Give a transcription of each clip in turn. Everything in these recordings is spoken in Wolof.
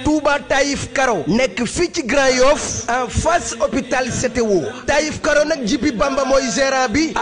Touba Taïf Karo nekk fii ci Grand Yoff en face hôpital CTO Taïf Karo nag Jibi Bamba mooy gérant bi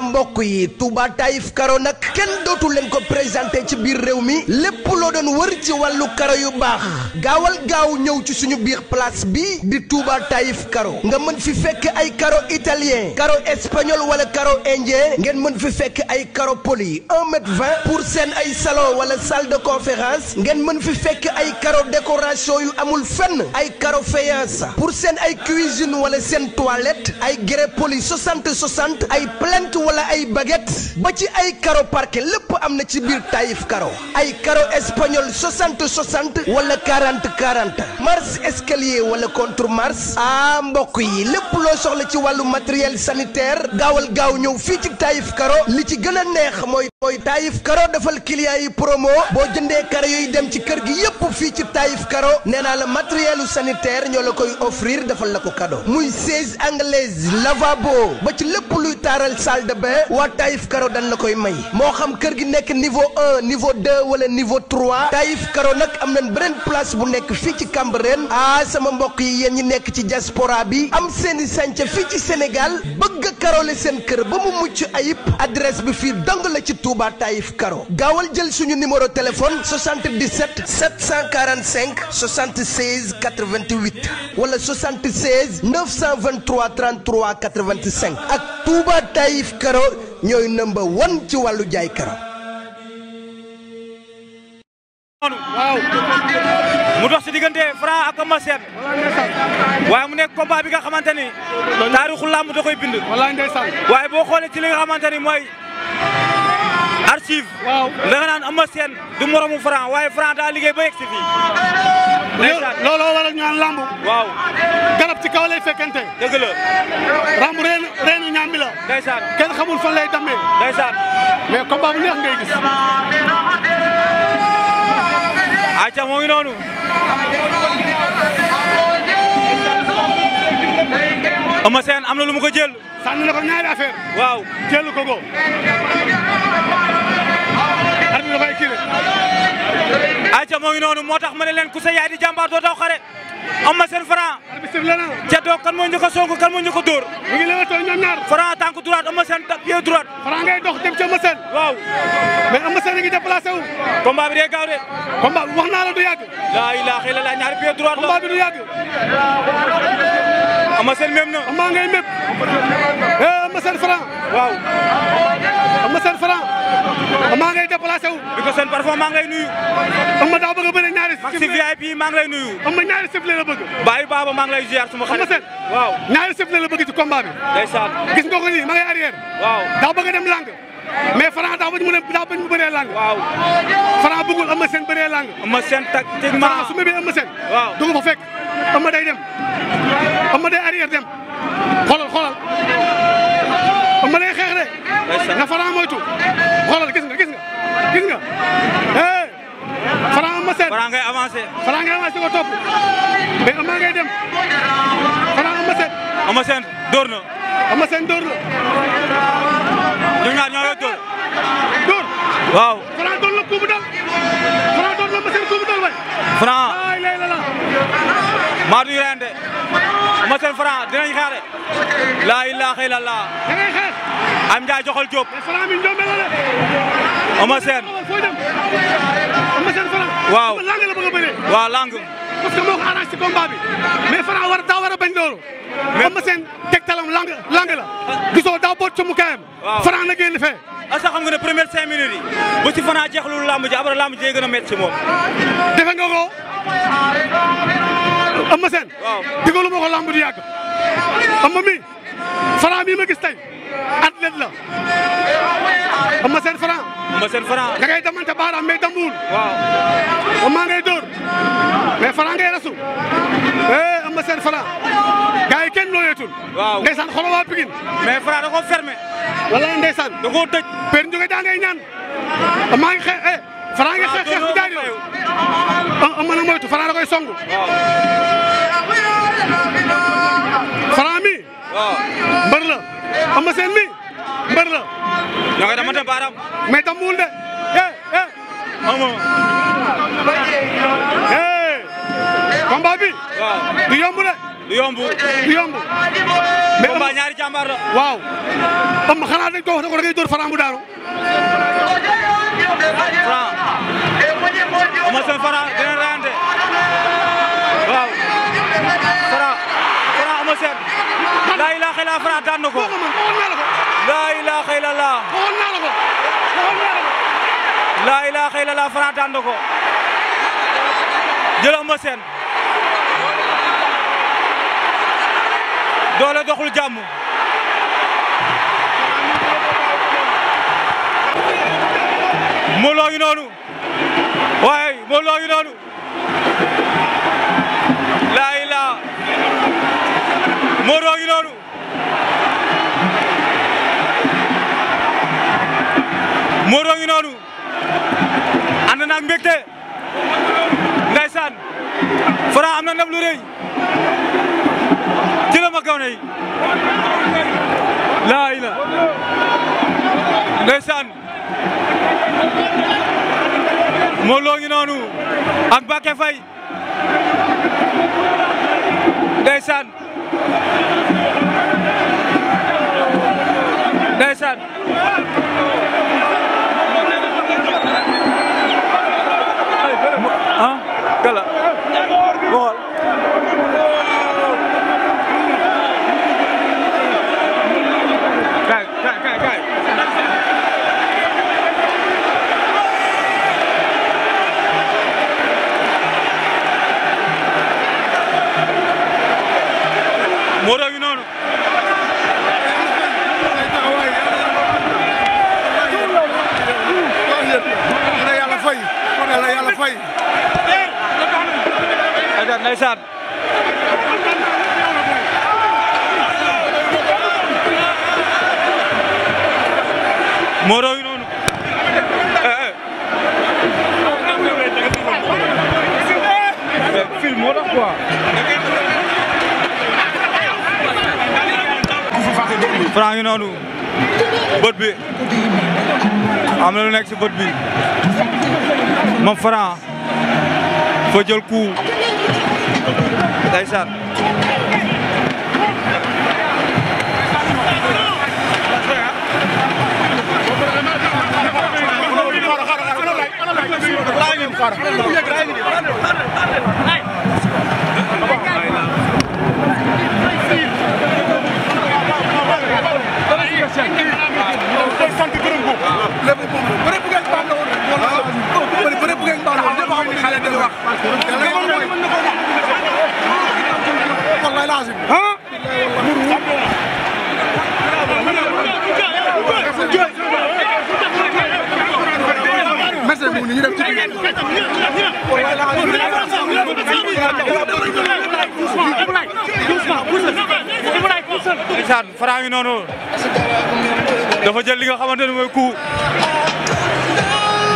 mbokk yi Touba Taïf Karo nag kenn dootu leen ko présenté ci biir réew mi lépp loo doon wër ci wàllu karo yu baax gaawal gaaw ñëw ci suñu biir place bi di Touba Taïf Karo nga mën fi fekk ay karo italien karo espagnol wala karo indien ngeen mën fi fekk ay karo poli 1,20 m pour seen ay salon wala salle de conférence ngeen mën fi fekk ay karo décoration yu amul fenn ay karo faïence pour seen ay cuisine wala seen toilette ay grès poli 60 ay plinthe wala ay baguette ba ci ay karo parquet lépp am na ci biir Taïf Karo ay karo espagnol 60 wala 40 marche escalier wala contre marche mbokk yi lépp loo soxla ci wàllu matériel sanitaire gaawal gaaw ñëw fii ci Taïf Karo li ci gën a neex mooy Taïf Karo defal client yi promo boo jëndee karo yooyu dem ci kër gi yépp fii ci Taïf Karo nee naa la matériel sanitaire ñoo la koy offrir defal la ko cadeau muy siège anglaise lavabo ba ci lépp luy taaral salle de bain waa Taïf Karo dañ la koy may moo xam kër gi nekk niveau 1 niveau 2 wala niveau 3 Taïf Karo nag am nañ beneen place bu nekk fii ci Cambérène sama mbokk yi yéen ñi nekk ci diaspora bi am seeni sànca fii ci Sénégal bëgg a karole seen kër ba mu mucc ayib adresse bi fii dong la ci Touba Taïf Karo gaawal jël suñu numéro téléphone 77 745 76 88 wala 76 923 33 85 ak Touba Taïf Karo ñooy number 1 ci wàllu jaay karo. waaw mu dox ci diggante Franc ak Eumeu Sène waaye mu nekk combat bi nga xamante ni taarixu làmb da koy bind waaye boo xoolee ci li nga xamante ni mooy archive da nga naan Eumeu Sène du moromu Franc waaye Franc daa liggéey ba yegg si fii looloo waral ñu naan lamb waaw garab ci kaw lay fekkente dëgg la lamb reenu ñaam bi la ndeysaan kenn xamul fan lay dammee ndeysaan mais combat bu neex ngay gis acca moo ngi noonu Eumeu Sène am na lu mu ko jël sànni na ko ñaari affaire waaw jël ko arbi da koy kii acca moo ngi noonu moo tax ma ne leen ku sa yaay di jàmbaar doo daw xare Eumeu Sène Franc Ceddo kan moo njëkk a song kan moo njëkk a dóor mu ngi leewatoo ñoom ñaar Franc tànk droite Eumeu Sène pied droite Franc ngay dox dem ci Eumeu Sène waaw mais Eumeu Sène ngi déplacé wu combat bi day gaaw de combat bi wax naa la du yàgg laa ilaaha illallaah ñaari pied droite la combat bi du yàgg Eumeu Sène même na Eumeu ngay mépp Eumeu Sène Franc waaw Eumeu Sène Franc Eumeu ngay déplacé wu bi ko seen parfum maa ngi lay nuyu Eumeu daa bëgg a bëre ñaari Maxi VIP maa ngi lay nuyu Eumeu ñaari sifflet la bëgg Baye Baba maa ngi lay ziar suma xarit Eumeu Sène waaw ñaari sifflet la bëgg ci combat bi ndeysaan gis nga ko nii ma ngay arrière waaw daa bëgg a dem lang mais Franc daa bañ mu bëree lang waaw Franc bëggul Eumeu Sène bëree lang Eumeu Sène tactiquement Franc su ma bee Eumeu Sène waaw du ko fa fekk Eumeu day dem Eumeu day arrière dem xoolal Eumeu day xeex de na Franc moytu xoolal gis nga Franc Eumeu Sène Franc ngay avancé ko topp mais Eumeu ngay dem Franc Eumeu Sène dóor na Eumeu Sène dóor la ñu ñaar ñoo dóor waaw Franc doon la kuubu dal Franc doon la Eumeu Sène kuubu dal way Franc ay lay la maa du rende Eumeu Sène Franc dinañ xaare laa ilaaha illallaah da ngay xeex am njaay joxal Diop mais Franc mi njombe la de Eumeu Sène fooy dem Eumeu Sène Franc waaw lang la bëgg a bëree waaw lang parce que moo ko arrangé ci combat bi mais Franc daa war a bañ loolu Eumeu Sène tegtalam lang la gisoo daa boot ci mu kaayam Franc na génn fee est-ce que xam nga ne première 5 minutes yi bu ci Franc jeexalul lamb ji après lamb ji day gën a métti ci moom defe nga ko Eumeu Sène waaw digalu ma ko lamb di yàgg Eumeu mi Franc mi ma gis tey athlète la Eumeu Sène Franc da ngay damante baaraam mais dambuwul waaw Eumeu ngay dóor mais Franc ngay rasu Eumeu Sène Franc gars yi kenn looyeetul waaw ndeysaan xoolal waa Pikine mais Franc da koo fermé wala ndeysaan da koo tëj per njóge daa ngay ñaan maa ngi xeex Franc nga xeex bu jaar yoon Eumeu na moytu Franc da koy songu Franc mi mbër la Eumeu Sène mi mbër la. ñoo koy damante baaraam. mais dammuwul de. combat bi. waaw du yomb de. du yomb. du yomb. mais combat ñaari jàmbaar la. waaw. am xanaa dañ ko wax ne ko da ngay dóor Franc bu daanu. Franc. Eumeu Sène Franc dina reyante. waaw. Franc Eumeu Sène. laa ilaaha illa Franc daan na ko. laa ilaaha illa Allah. laa ilaaha illa Allah Franc daan na ko. jël Eumeu Sène. doole doxul jàmm. Modou Lo ngi noonu. waaye Modou Lo ngi noonu. laa ilaaha. Modou Lo ngi noonu. Modou Lo ngi noonu. ànd naag mbégte. Ndeysaan. Franc am na ndam lu rëy. jëlal ma gawne yi. laa ilaaha. Ndeysaan. Modou Lo ngi noonu ak Mbacké Faye. Ndeysaan. Ndeysaan. ah kala waxal. kaay. Modou Lo ngi noonu. yàlla fay. Ndeysaan. Modou Lo ngi noonu. film moo tax quoi. Franc ngi noonu. bët bi. am na lu nekk si bët bi. moom Franc. fa jël coup. Ndeysaan. Ndeysaan Franc ngi noonu dafa jël li nga xamante ne mooy coup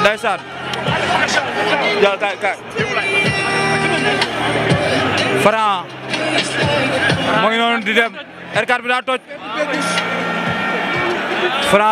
ndeysaan jël kay Franc moo ngi noonu di dem R4 bi daa toj Franc